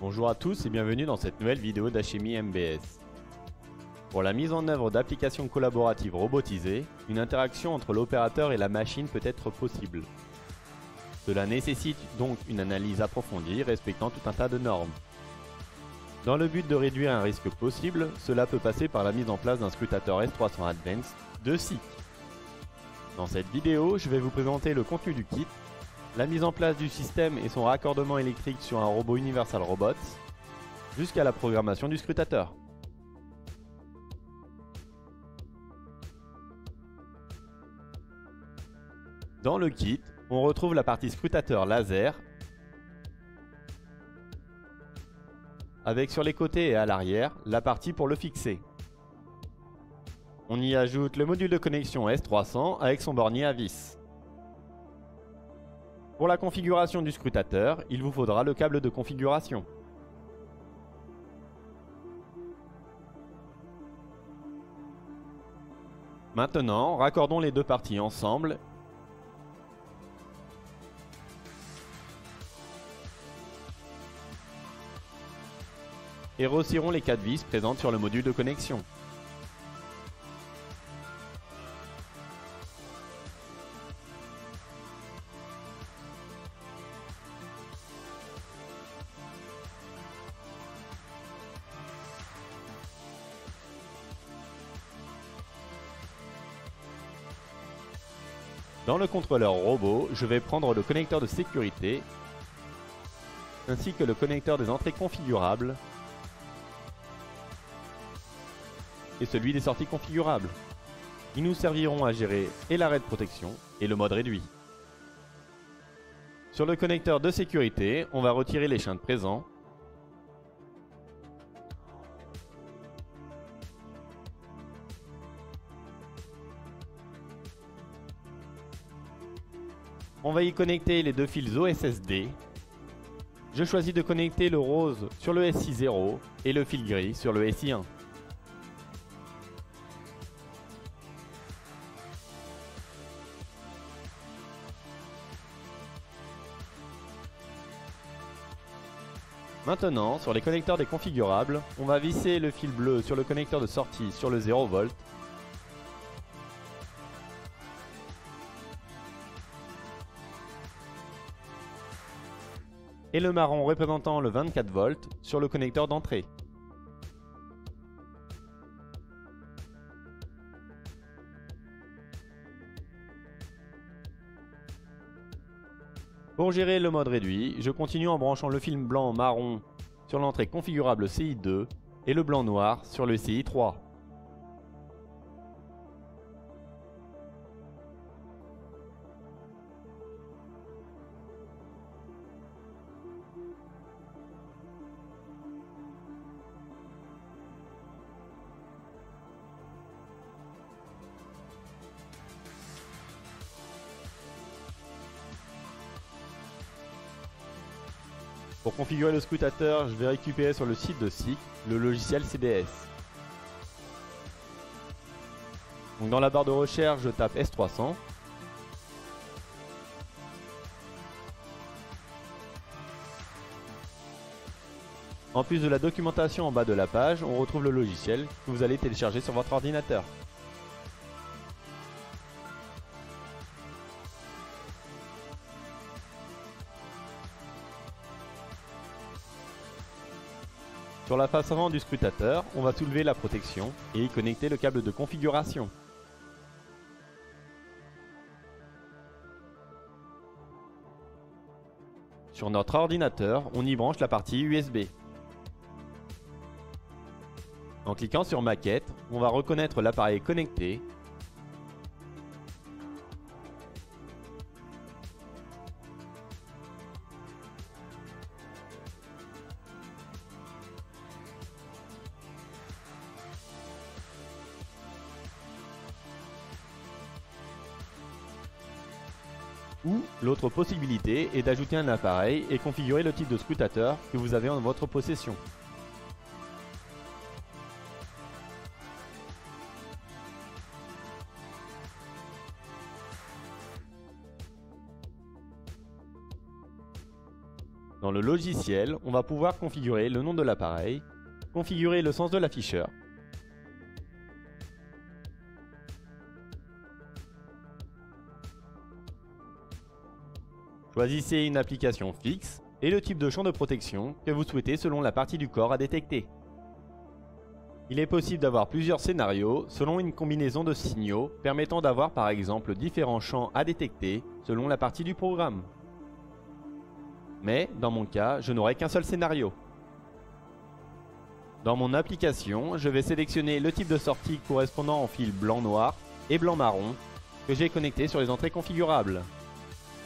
Bonjour à tous et bienvenue dans cette nouvelle vidéo d'Hashemi MBS. Pour la mise en œuvre d'applications collaboratives robotisées, une interaction entre l'opérateur et la machine peut être possible. Cela nécessite donc une analyse approfondie respectant tout un tas de normes. Dans le but de réduire un risque possible, cela peut passer par la mise en place d'un scrutateur S300 Advanced de SICK. Dans cette vidéo, je vais vous présenter le contenu du kit, la mise en place du système et son raccordement électrique sur un robot Universal Robots, jusqu'à la programmation du scrutateur. Dans le kit, on retrouve la partie scrutateur laser, avec sur les côtés et à l'arrière, la partie pour le fixer. On y ajoute le module de connexion S300 avec son bornier à vis. Pour la configuration du scrutateur, il vous faudra le câble de configuration. Maintenant, raccordons les deux parties ensemble et resserrons les 4 vis présentes sur le module de connexion. Dans le contrôleur robot, je vais prendre le connecteur de sécurité ainsi que le connecteur des entrées configurables et celui des sorties configurables. Ils nous serviront à gérer et l'arrêt de protection et le mode réduit. Sur le connecteur de sécurité, on va retirer les shunts présents. On va y connecter les deux fils OSSD. Je choisis de connecter le rose sur le SI0 et le fil gris sur le SI1. Maintenant, sur les connecteurs des configurables, on va visser le fil bleu sur le connecteur de sortie sur le 0 V. Et le marron représentant le 24 V sur le connecteur d'entrée. Pour gérer le mode réduit, je continue en branchant le fil blanc marron sur l'entrée configurable CI2 et le blanc noir sur le CI3. Pour configurer le scrutateur, je vais récupérer sur le site de SICK le logiciel CDS. Donc dans la barre de recherche, je tape S300. En plus de la documentation en bas de la page, on retrouve le logiciel que vous allez télécharger sur votre ordinateur. Sur la face avant du scrutateur, on va soulever la protection et y connecter le câble de configuration. Sur notre ordinateur, on y branche la partie USB. En cliquant sur Maquette, on va reconnaître l'appareil connecté . Ou l'autre possibilité est d'ajouter un appareil et configurer le type de scrutateur que vous avez en votre possession. Dans le logiciel, on va pouvoir configurer le nom de l'appareil, configurer le sens de l'afficheur, choisissez une application fixe et le type de champ de protection que vous souhaitez selon la partie du corps à détecter. Il est possible d'avoir plusieurs scénarios selon une combinaison de signaux permettant d'avoir par exemple différents champs à détecter selon la partie du programme. Mais dans mon cas, je n'aurai qu'un seul scénario. Dans mon application, je vais sélectionner le type de sortie correspondant en fil blanc-noir et blanc-marron que j'ai connecté sur les entrées configurables.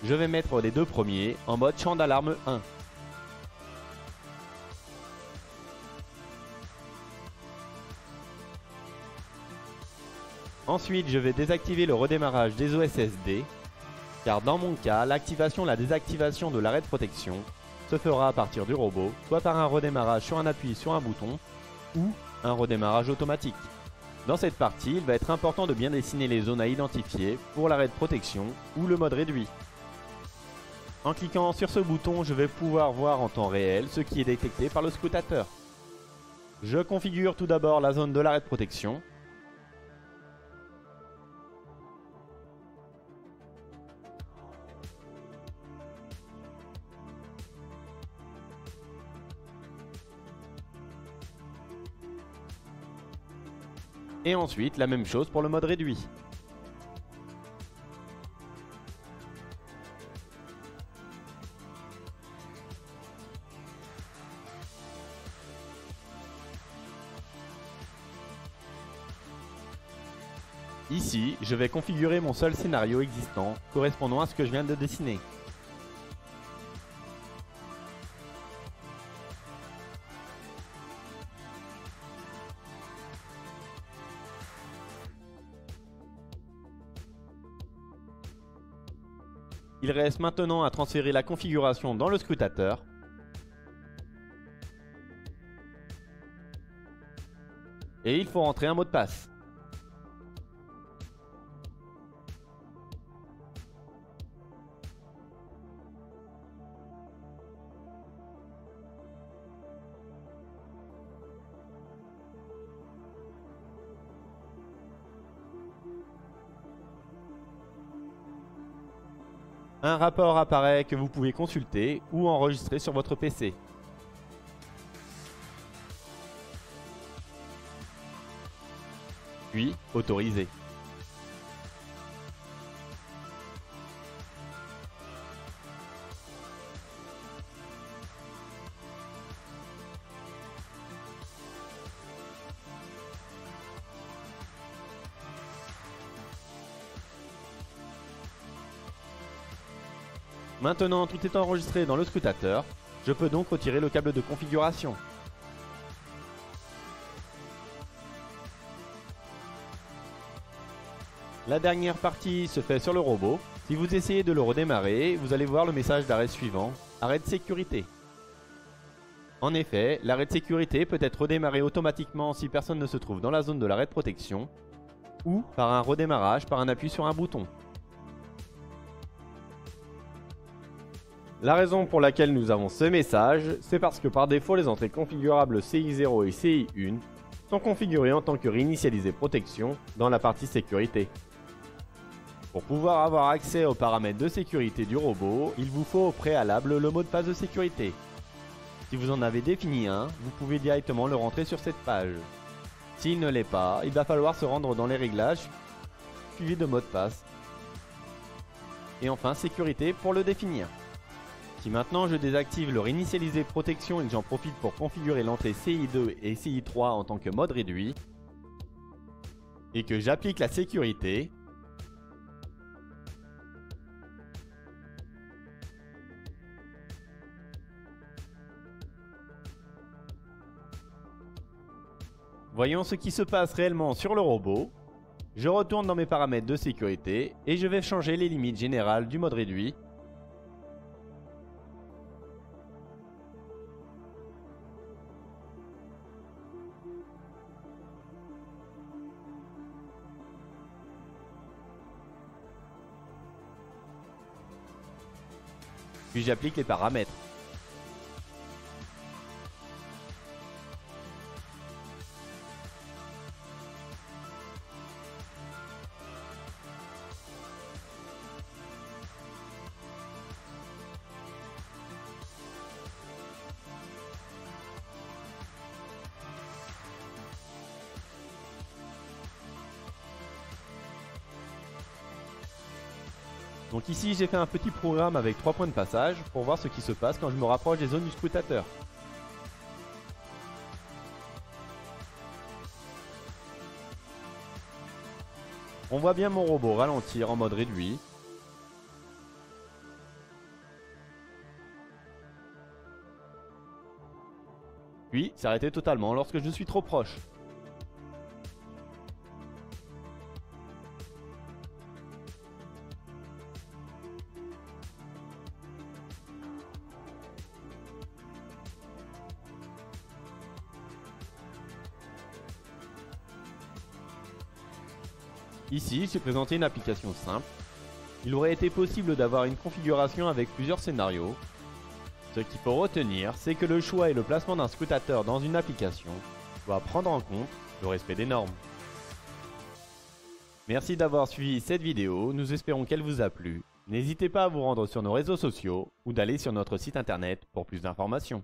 Je vais mettre les deux premiers en mode champ d'alarme 1. Ensuite, je vais désactiver le redémarrage des OSSD, car dans mon cas, l'activation ou la désactivation de l'arrêt de protection se fera à partir du robot, soit par un redémarrage sur un appui sur un bouton, ou un redémarrage automatique. Dans cette partie, il va être important de bien dessiner les zones à identifier pour l'arrêt de protection ou le mode réduit. En cliquant sur ce bouton, je vais pouvoir voir en temps réel ce qui est détecté par le scrutateur. Je configure tout d'abord la zone de l'arrêt de protection. Et ensuite, la même chose pour le mode réduit. Ici, je vais configurer mon seul scénario existant, correspondant à ce que je viens de dessiner. Il reste maintenant à transférer la configuration dans le scrutateur. Et il faut rentrer un mot de passe. Un rapport apparaît que vous pouvez consulter ou enregistrer sur votre PC. Puis, autoriser. Maintenant, tout est enregistré dans le scrutateur. Je peux donc retirer le câble de configuration. La dernière partie se fait sur le robot. Si vous essayez de le redémarrer, vous allez voir le message d'arrêt suivant, arrêt de sécurité. En effet, l'arrêt de sécurité peut être redémarré automatiquement si personne ne se trouve dans la zone de l'arrêt de protection, ou par un redémarrage par un appui sur un bouton. La raison pour laquelle nous avons ce message, c'est parce que par défaut les entrées configurables CI0 et CI1 sont configurées en tant que réinitialisé protection dans la partie sécurité. Pour pouvoir avoir accès aux paramètres de sécurité du robot, il vous faut au préalable le mot de passe de sécurité. Si vous en avez défini un, vous pouvez directement le rentrer sur cette page. S'il ne l'est pas, il va falloir se rendre dans les réglages, suivi de mot de passe. Et enfin sécurité pour le définir. Si maintenant je désactive le réinitialiser protection et que j'en profite pour configurer l'entrée CI2 et CI3 en tant que mode réduit, et que j'applique la sécurité, voyons ce qui se passe réellement sur le robot. Je retourne dans mes paramètres de sécurité et je vais changer les limites générales du mode réduit. Puis j'applique les paramètres. Donc ici j'ai fait un petit programme avec 3 points de passage pour voir ce qui se passe quand je me rapproche des zones du scrutateur. On voit bien mon robot ralentir en mode réduit. Puis s'arrêter totalement lorsque je suis trop proche. Ici, j'ai présenté une application simple. Il aurait été possible d'avoir une configuration avec plusieurs scénarios. Ce qu'il faut retenir, c'est que le choix et le placement d'un scrutateur dans une application doit prendre en compte le respect des normes. Merci d'avoir suivi cette vidéo, nous espérons qu'elle vous a plu. N'hésitez pas à vous rendre sur nos réseaux sociaux ou d'aller sur notre site internet pour plus d'informations.